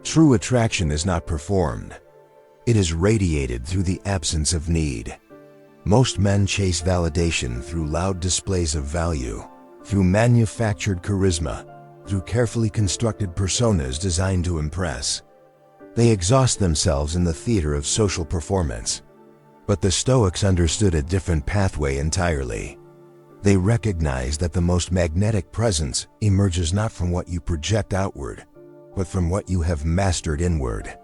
True attraction is not performed. It is radiated through the absence of need. Most men chase validation through loud displays of value, through manufactured charisma, through carefully constructed personas designed to impress. They exhaust themselves in the theater of social performance. But the Stoics understood a different pathway entirely. They recognized that the most magnetic presence emerges not from what you project outward, but from what you have mastered inward.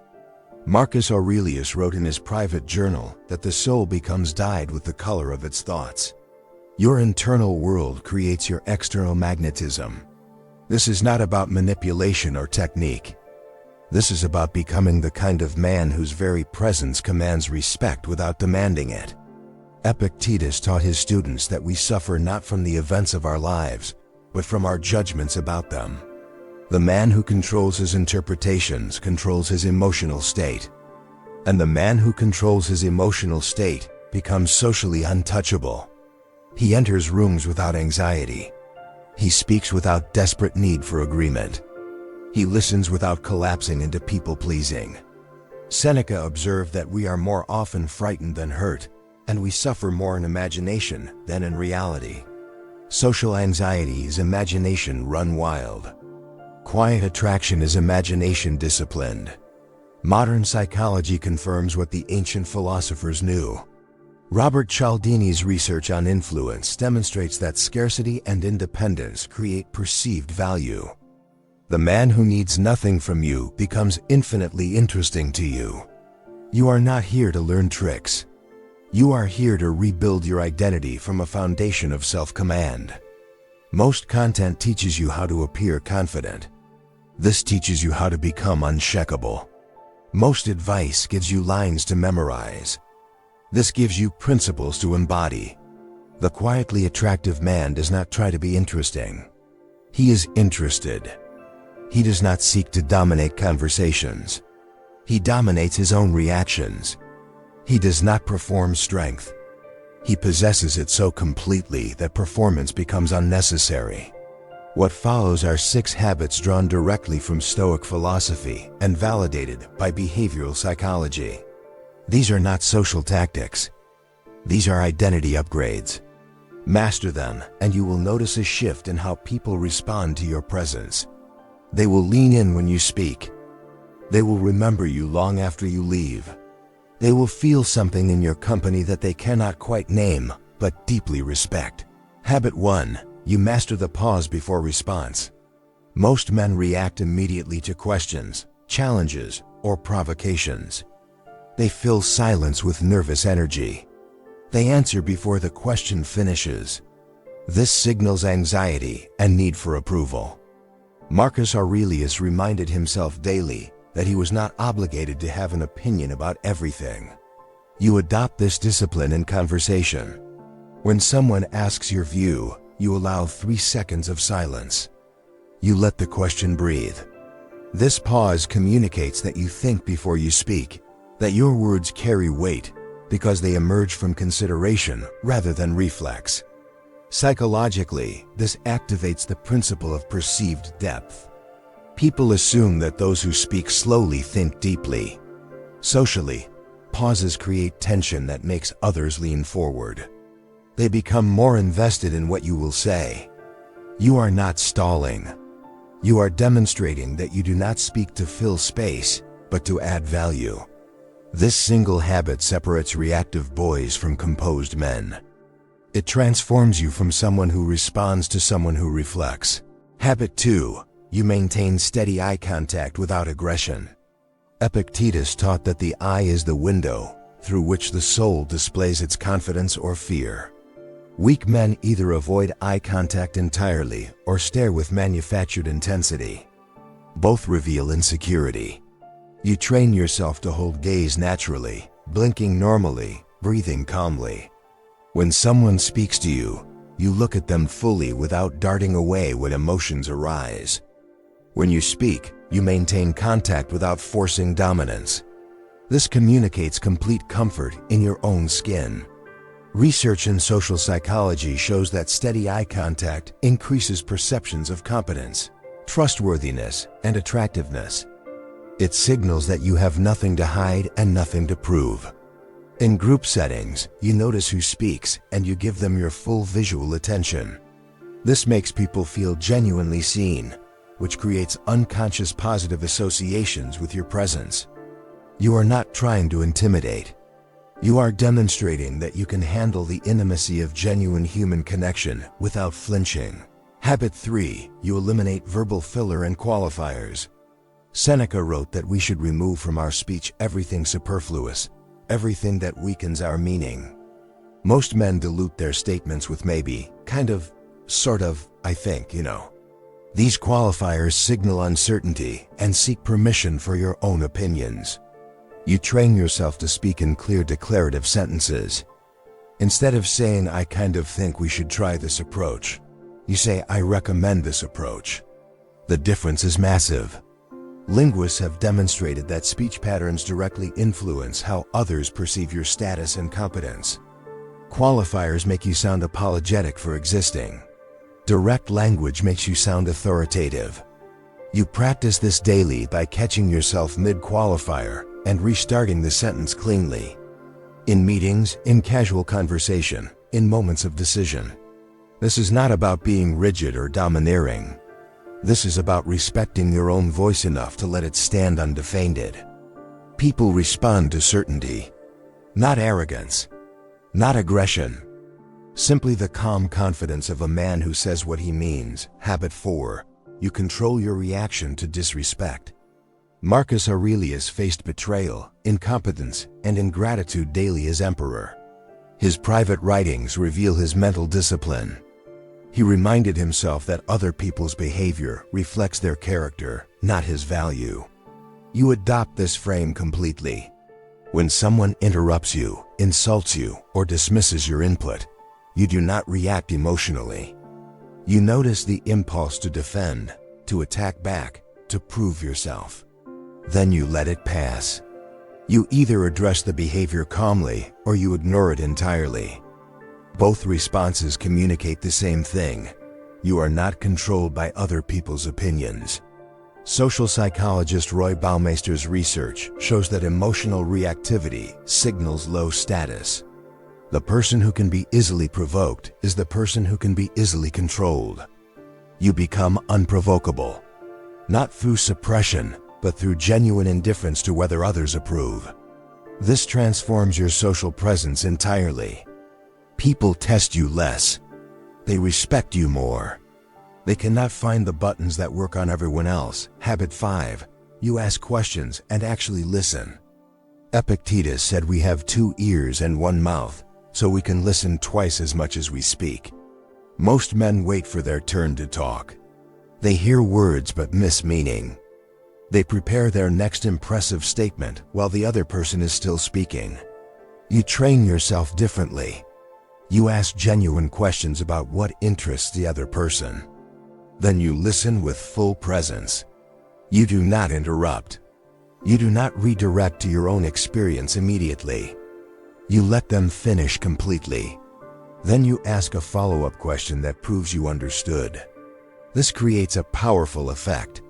Marcus Aurelius wrote in his private journal that the soul becomes dyed with the color of its thoughts. Your internal world creates your external magnetism. This is not about manipulation or technique. This is about becoming the kind of man whose very presence commands respect without demanding it. Epictetus taught his students that we suffer not from the events of our lives, but from our judgments about them. The man who controls his interpretations controls his emotional state. And the man who controls his emotional state becomes socially untouchable. He enters rooms without anxiety. He speaks without desperate need for agreement. He listens without collapsing into people-pleasing. Seneca observed that we are more often frightened than hurt, and we suffer more in imagination than in reality. Social anxiety is imagination run wild. Quiet attraction is imagination disciplined. Modern psychology confirms what the ancient philosophers knew. Robert Cialdini's research on influence demonstrates that scarcity and independence create perceived value. The man who needs nothing from you becomes infinitely interesting to you. You are not here to learn tricks. You are here to rebuild your identity from a foundation of self-command. Most content teaches you how to appear confident. This teaches you how to become unshakable. Most advice gives you lines to memorize. This gives you principles to embody. The quietly attractive man does not try to be interesting. He is interested. He does not seek to dominate conversations. He dominates his own reactions. He does not perform strength. He possesses it so completely that performance becomes unnecessary. What follows are 6 habits drawn directly from Stoic philosophy and validated by behavioral psychology. These are not social tactics. These are identity upgrades. Master them, and you will notice a shift in how people respond to your presence. They will lean in when you speak. They will remember you long after you leave. They will feel something in your company that they cannot quite name, but deeply respect. Habit 1. You master the pause before response. Most men react immediately to questions, challenges, or provocations. They fill silence with nervous energy. They answer before the question finishes. This signals anxiety and need for approval. Marcus Aurelius reminded himself daily that he was not obligated to have an opinion about everything. You adopt this discipline in conversation. When someone asks your view, you allow 3 seconds of silence. You let the question breathe. This pause communicates that you think before you speak, that your words carry weight because they emerge from consideration rather than reflex. Psychologically, this activates the principle of perceived depth. People assume that those who speak slowly think deeply. Socially, pauses create tension that makes others lean forward. They become more invested in what you will say. You are not stalling. You are demonstrating that you do not speak to fill space, but to add value. This single habit separates reactive boys from composed men. It transforms you from someone who responds to someone who reflects. Habit 2. You maintain steady eye contact without aggression. Epictetus taught that the eye is the window through which the soul displays its confidence or fear. Weak men either avoid eye contact entirely or stare with manufactured intensity. Both reveal insecurity. You train yourself to hold gaze naturally, blinking normally, breathing calmly. When someone speaks to you, you look at them fully without darting away when emotions arise. When you speak, you maintain contact without forcing dominance. This communicates complete comfort in your own skin. Research in social psychology shows that steady eye contact increases perceptions of competence, trustworthiness, and attractiveness. It signals that you have nothing to hide and nothing to prove. In group settings, you notice who speaks and you give them your full visual attention. This makes people feel genuinely seen, which creates unconscious positive associations with your presence. You are not trying to intimidate. You are demonstrating that you can handle the intimacy of genuine human connection without flinching. Habit 3. You eliminate verbal filler and qualifiers. Seneca wrote that we should remove from our speech everything superfluous, everything that weakens our meaning. Most men dilute their statements with maybe, kind of, sort of, I think, These qualifiers signal uncertainty and seek permission for your own opinions. You train yourself to speak in clear declarative sentences. Instead of saying, I kind of think we should try this approach, you say, I recommend this approach. The difference is massive. Linguists have demonstrated that speech patterns directly influence how others perceive your status and competence. Qualifiers make you sound apologetic for existing. Direct language makes you sound authoritative. You practice this daily by catching yourself mid-qualifier and restarting the sentence cleanly. In meetings, in casual conversation, in moments of decision. This is not about being rigid or domineering. This is about respecting your own voice enough to let it stand undefended. People respond to certainty, not arrogance, not aggression. Simply the calm confidence of a man who says what he means. Habit 4. You control your reaction to disrespect. Marcus Aurelius faced betrayal, incompetence, and ingratitude daily as emperor. His private writings reveal his mental discipline. He reminded himself that other people's behavior reflects their character, not his value. You adopt this frame completely. When someone interrupts you, insults you, or dismisses your input, you do not react emotionally. You notice the impulse to defend, to attack back, to prove yourself. Then you let it pass. You either address the behavior calmly or you ignore it entirely. Both responses communicate the same thing. You are not controlled by other people's opinions. Social psychologist Roy Baumeister's research shows that emotional reactivity signals low status. The person who can be easily provoked is the person who can be easily controlled. You become unprovocable, not through suppression, but through genuine indifference to whether others approve. This transforms your social presence entirely. People test you less. They respect you more. They cannot find the buttons that work on everyone else. Habit 5. You ask questions and actually listen. Epictetus said we have 2 ears and 1 mouth, so we can listen twice as much as we speak. Most men wait for their turn to talk. They hear words but miss meaning. They prepare their next impressive statement while the other person is still speaking. You train yourself differently. You ask genuine questions about what interests the other person. Then you listen with full presence. You do not interrupt. You do not redirect to your own experience immediately. You let them finish completely. Then you ask a follow-up question that proves you understood. This creates a powerful effect.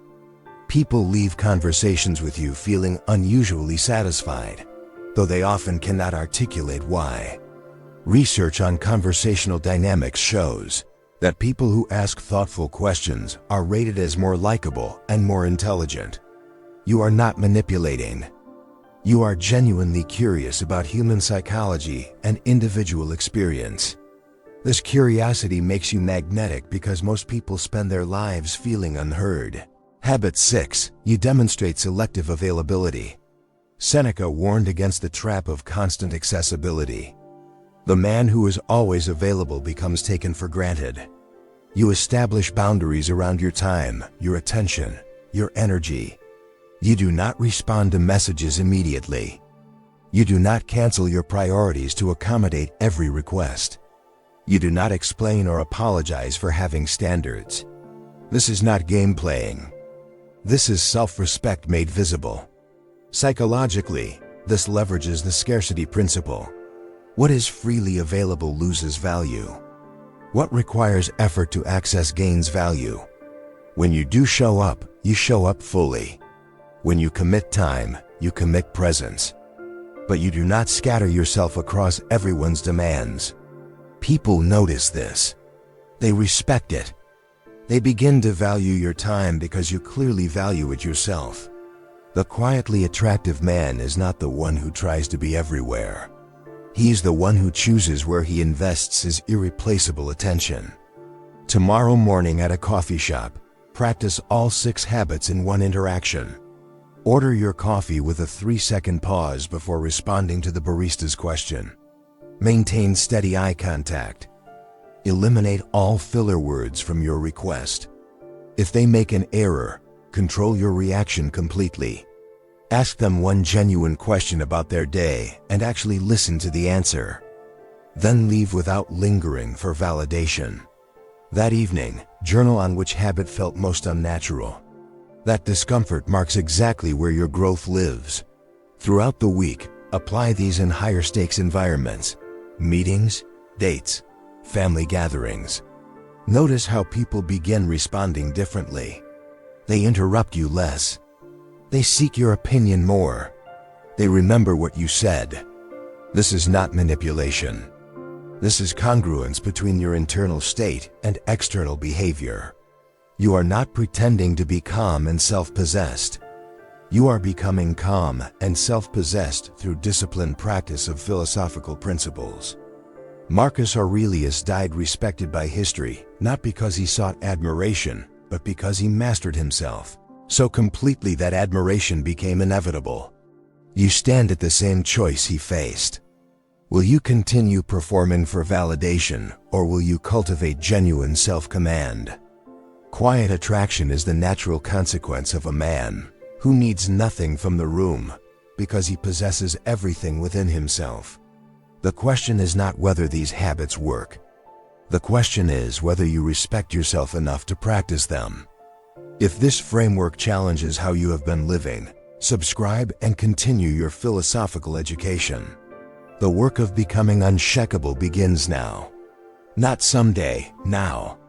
People leave conversations with you feeling unusually satisfied, though they often cannot articulate why. Research on conversational dynamics shows that people who ask thoughtful questions are rated as more likable and more intelligent. You are not manipulating. You are genuinely curious about human psychology and individual experience. This curiosity makes you magnetic because most people spend their lives feeling unheard. Habit 6. You demonstrate selective availability. Seneca warned against the trap of constant accessibility. The man who is always available becomes taken for granted. You establish boundaries around your time, your attention, your energy. You do not respond to messages immediately. You do not cancel your priorities to accommodate every request. You do not explain or apologize for having standards. This is not game playing. This is self-respect made visible. Psychologically, this leverages the scarcity principle. What is freely available loses value. What requires effort to access gains value. When you do show up, you show up fully. When you commit time, you commit presence. But you do not scatter yourself across everyone's demands. People notice this. They respect it. They begin to value your time because you clearly value it yourself. The quietly attractive man is not the one who tries to be everywhere. He's the one who chooses where he invests his irreplaceable attention. Tomorrow morning at a coffee shop, practice all 6 habits in one interaction. Order your coffee with a 3-second pause before responding to the barista's question. Maintain steady eye contact. Eliminate all filler words from your request. If they make an error, control your reaction completely. Ask them one genuine question about their day and actually listen to the answer. Then leave without lingering for validation. That evening, journal on which habit felt most unnatural. That discomfort marks exactly where your growth lives. Throughout the week, apply these in higher stakes environments: meetings, dates, family gatherings. Notice how people begin responding differently. They interrupt you less. They seek your opinion more. They remember what you said. This is not manipulation. This is congruence between your internal state and external behavior. You are not pretending to be calm and self-possessed. You are becoming calm and self-possessed through disciplined practice of philosophical principles. Marcus Aurelius died respected by history, not because he sought admiration, but because he mastered himself so completely that admiration became inevitable. You stand at the same choice he faced. Will you continue performing for validation, or will you cultivate genuine self-command? Quiet attraction is the natural consequence of a man who needs nothing from the room because he possesses everything within himself. The question is not whether these habits work. The question is whether you respect yourself enough to practice them. If this framework challenges how you have been living, subscribe and continue your philosophical education. The work of becoming unshakable begins now. Not someday, now.